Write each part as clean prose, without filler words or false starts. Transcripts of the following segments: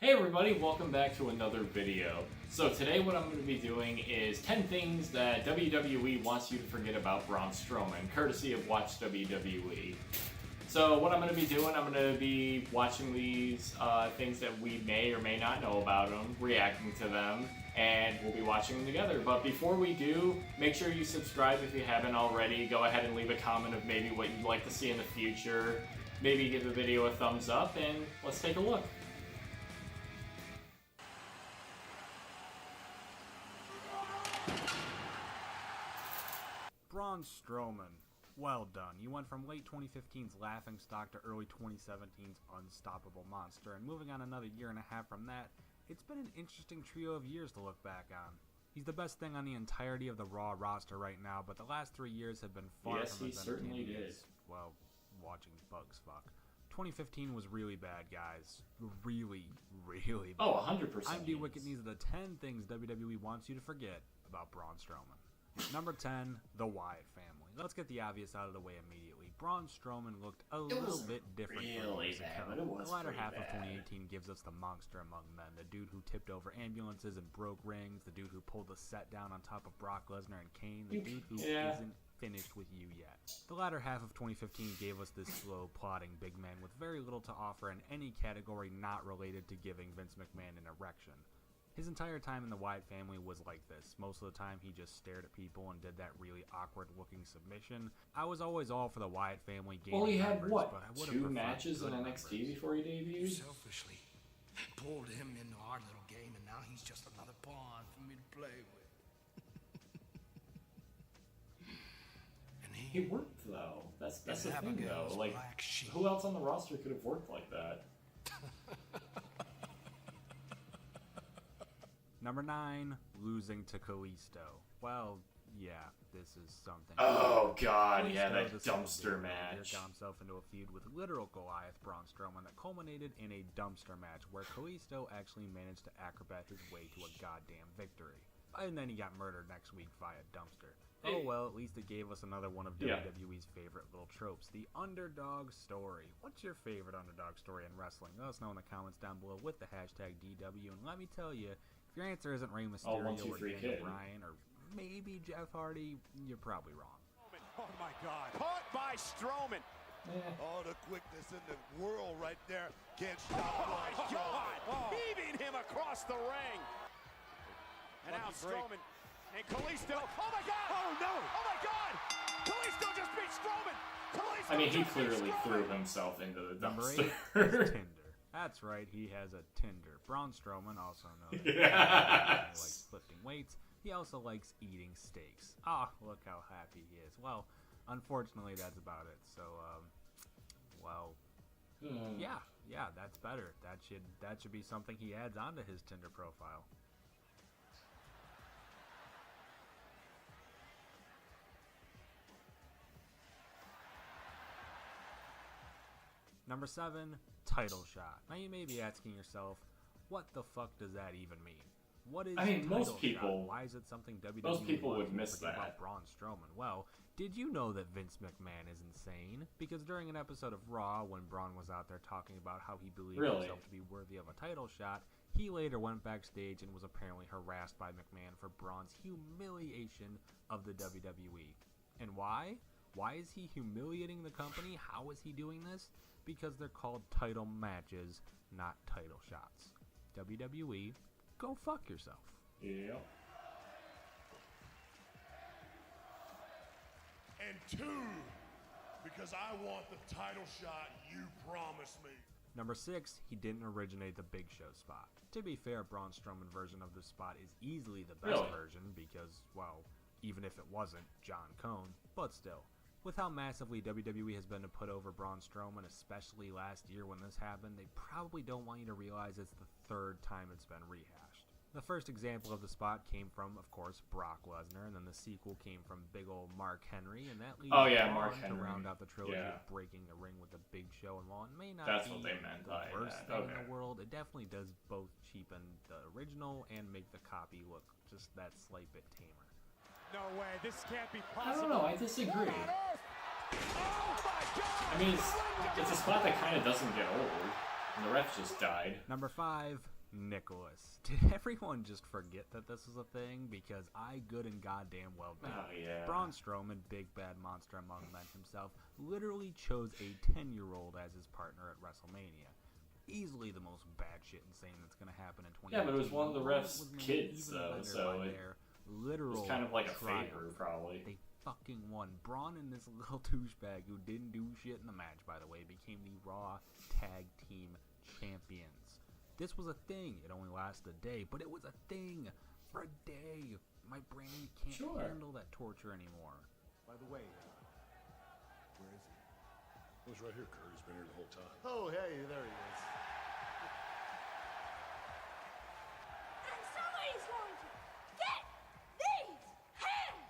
Hey everybody, welcome back to another video. So today what I'm going to be doing is 10 things that WWE wants you to forget about Braun Strowman, courtesy of Watch WWE. So what I'm going to be doing, I'm going to be watching these things that we may or may not know about him, reacting to them, and we'll be watching them together. But before we do, make sure you subscribe if you haven't already. Go ahead and leave a comment of maybe what you'd like to see in the future. Maybe give the video a thumbs up, and let's take a look. Braun Strowman. Well done. You went from late 2015's laughingstock to early 2017's unstoppable monster, and moving on another year and a half from that, it's been an interesting trio of years to look back on. He's the best thing on the entirety of the Raw roster right now, but the last 3 years have been far from as entertaining as, well, watching bugs fuck. 2015 was really bad, guys. Really, really bad. Oh, 100%. I'm D Wicked, and these are the 10 things WWE wants you to forget about Braun Strowman. Number 10, the Wyatt family. Let's get the obvious out of the way immediately. Braun Strowman looked a little bit different. Really bad, but it was the latter half bad. of 2018 gives us the monster among men. The dude who tipped over ambulances and broke rings. The dude who pulled the set down on top of Brock Lesnar and Kane. The dude who isn't finished with you yet. The latter half of 2015 gave us this slow, plodding big man with very little to offer in any category not related to giving Vince McMahon an erection. His entire time in the Wyatt family was like this. Most of the time he just stared at people and did that really awkward looking submission. I was always all for the Wyatt family game. Well, he had numbers, what, but I 2 matches in NXT before he debuted? Selfishly pulled him into our little game, and now he's just another pawn for me to play with. And He worked though. That's the thing though. Like, who else on the roster could have worked like that? Number 9, losing to Kalisto. Well, yeah, this is something. Oh god, Kalisto, yeah, that the dumpster Silver match. Got himself into a feud with literal Goliath Braun Strowman that culminated in a dumpster match where Kalisto actually managed to acrobat his way to a goddamn victory. And then he got murdered next week via dumpster. Oh well, at least it gave us another one of WWE's favorite little tropes, the underdog story. What's your favorite underdog story in wrestling? Let us know in the comments down below with the hashtag DW, and let me tell you, if your answer isn't Rey Mysterio or Daniel Bryan or maybe Jeff Hardy, you're probably wrong. Oh my God. Caught by Strowman. Oh, the quickness in the world right there. Can't stop. Oh my God. Heaving him across the ring. And now Strowman and Kalisto. Oh my God. Oh no. Oh my God. Kalisto just beat Strowman. Kalisto I mean, he clearly threw himself into the Number 8 dumpster. is Tinder. That's right, he has a Tinder. Braun Strowman, also known as he likes lifting weights. He also likes eating steaks. Ah, look how happy he is. Well, unfortunately, that's about it. So, yeah, that's better. That should be something he adds onto his Tinder profile. Number 7, title shot. Now you may be asking yourself, what the fuck does that even mean? What is most people. Shot? Why is it something WWE Most people would miss forget that. about Braun Strowman? Well, did you know that Vince McMahon is insane? Because during an episode of Raw, when Braun was out there talking about how he believed himself to be worthy of a title shot, he later went backstage and was apparently harassed by McMahon for Braun's humiliation of the WWE. And why? Why is he humiliating the company? How is he doing this? Because they're called title matches, not title shots. WWE, go fuck yourself. Yeah. And 2, because I want the title shot you promised me. Number 6, he didn't originate the Big Show spot. To be fair, Braun Strowman version of this spot is easily the best version because, well, even if it wasn't John Cone, but still. With how massively WWE has been to put over Braun Strowman, especially last year when this happened, they probably don't want you to realize it's the 3rd time it's been rehashed. The first example of the spot came from, of course, Brock Lesnar, and then the sequel came from big ol' Mark Henry, and that leads Mark to Henry. round out the trilogy of breaking the ring with the Big Show, and while it may not That's be what they meant the by worst that. thing in the world, it definitely does both cheapen the original and make the copy look just that slight bit tamer. No way. This can't be I possible. don't know, I disagree. Oh my God. I mean, it's a spot that kind of doesn't get old. And the ref just died. Number 5, Nicholas. Did everyone just forget that this was a thing? Because I good and goddamn well did. Oh, yeah. Braun Strowman, big bad monster among men himself, literally chose a 10-year-old as his partner at WrestleMania. Easily the most batshit insane that's going to happen in 2018. Yeah, but it was one of the refs' kids, though, so it literal was kind of like a triumph. favor, probably. They fucking won. Braun and this little douchebag who didn't do shit in the match, by the way, became the Raw Tag Team Champions. This was a thing. It only lasted a day, but it was a thing for a day. My brain can't handle that torture anymore. By the way, where is he? He's right here, Kurt. He's been here the whole time. Oh, hey, there he is. And somebody's going to get these hands!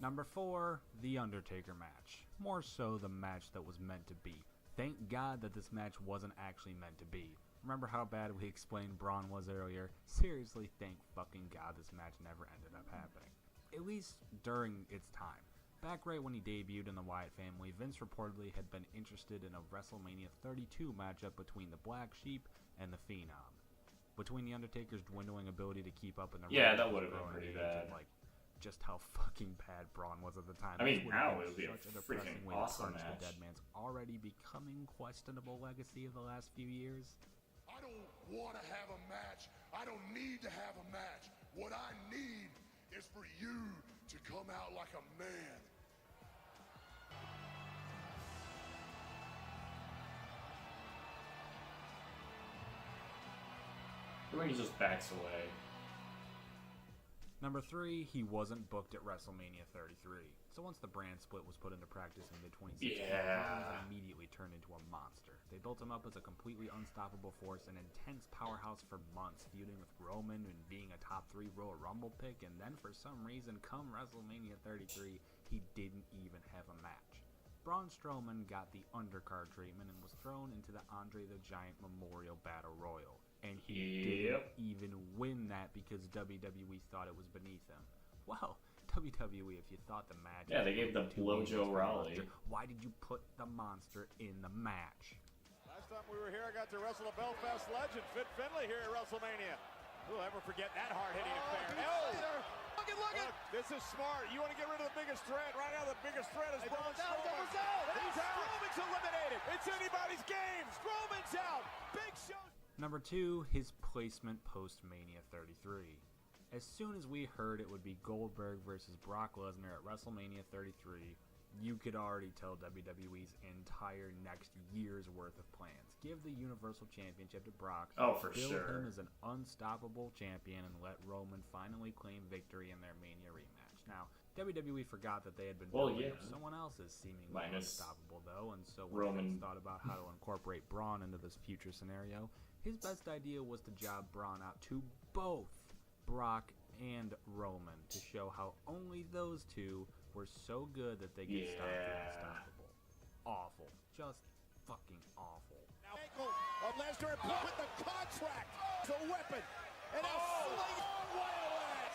Number 4, The Undertaker match. More so the match that was meant to be. Thank God that this match wasn't actually meant to be. Remember how bad we explained Braun was earlier? Seriously, thank fucking God this match never ended up happening. At least during its time. Back right when he debuted in the Wyatt family, Vince reportedly had been interested in a WrestleMania 32 matchup between the Black Sheep and the Phenom. Between The Undertaker's dwindling ability to keep up in the Yeah, ring, that would have been pretty bad. Like, just how fucking bad Braun was at the time. I mean, This now would've it would be been a such freaking depressing way to awesome punch match. The dead man's already becoming questionable legacy of the last few years. I don't want to have a match. I don't need to have a match. What I need is for you to come out like a man. When he just backs away. Number 3, he wasn't booked at WrestleMania 33. So once the brand split was put into practice in mid-2016, Rollins immediately turned into a monster. They built him up as a completely unstoppable force, an intense powerhouse for months, feuding with Roman and being a top 3 Royal Rumble pick, and then for some reason, come WrestleMania 33, he didn't even have a match. Braun Strowman got the undercard treatment and was thrown into the Andre the Giant Memorial Battle Royal. And he didn't even win that because WWE thought it was beneath him. Well, WWE, if you thought the match... Yeah, they gave the blow Joe Raleigh. Why did you put the monster in the match? Last time we were here, I got to wrestle a Belfast legend, Fit Finlay, here at WrestleMania. Who'll ever forget that hard-hitting affair? Look at! This is smart. You want to get rid of the biggest threat. Right now, the biggest threat is Braun Strowman. He's out. Strowman's eliminated. It's anybody's game. Strowman's out. Big Show. Number 2, his placement post-Mania 33. As soon as we heard it would be Goldberg versus Brock Lesnar at WrestleMania 33, you could already tell WWE's entire next year's worth of plans. Give the Universal Championship to Brock, build him as an unstoppable champion, and let Roman finally claim victory in their Mania rematch. Now, WWE forgot that they had been building up someone else's seemingly unstoppable, though, and so when Roman thought about how to incorporate Braun into this future scenario, his best idea was to job Braun out to both Brock and Roman to show how only those two were so good that they could stop being unstoppable. Awful. Just fucking awful. Now, ankle of Lesnar with the contract. It's a weapon. And now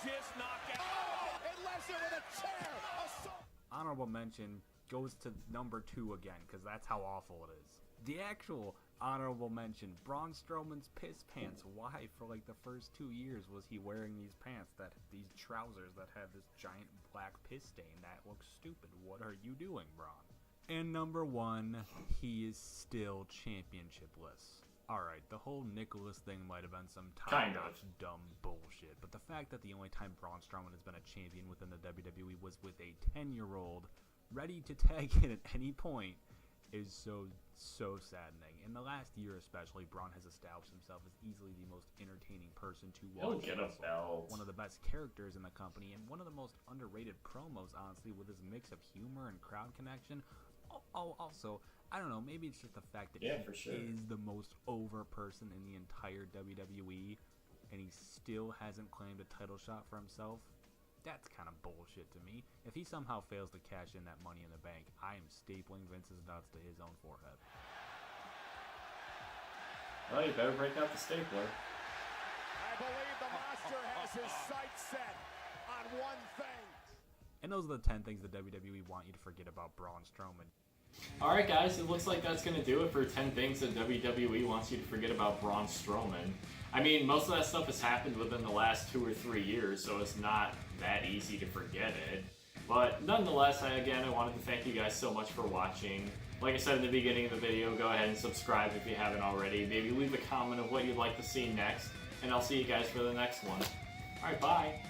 just knock out. And Lesnar with a chair. Honorable mention goes to number 2 again, because that's how awful it is. The actual honorable mention, Braun Strowman's piss pants. Why, for like the first 2 years, was he wearing these pants, these trousers that had this giant black piss stain? That looks stupid. What are you doing, Braun? And number 1, he is still championshipless. Alright, the whole Nicholas thing might have been some top-notch dumb bullshit, but the fact that the only time Braun Strowman has been a champion within the WWE was with a 10-year-old ready to tag in at any point is so saddening. In the last year especially, Braun has established himself as easily the most entertaining person to watch. One of the best characters in the company, and one of the most underrated promos, honestly, with his mix of humor and crowd connection. Also, I don't know, maybe it's just the fact that he is the most over person in the entire WWE, and he still hasn't claimed a title shot for himself. That's kind of bullshit to me. If he somehow fails to cash in that Money in the Bank, I am stapling Vince's nuts to his own forehead. Well, you better break out the stapler. I believe the monster has his sights set on one thing. And those are the 10 things the WWE want you to forget about Braun Strowman. Alright guys, it looks like that's going to do it for 10 things that WWE wants you to forget about Braun Strowman. I mean, most of that stuff has happened within the last 2 or 3 years, so it's not that easy to forget it. But nonetheless, I wanted to thank you guys so much for watching. Like I said in the beginning of the video, go ahead and subscribe if you haven't already. Maybe leave a comment of what you'd like to see next, and I'll see you guys for the next one. Alright, bye!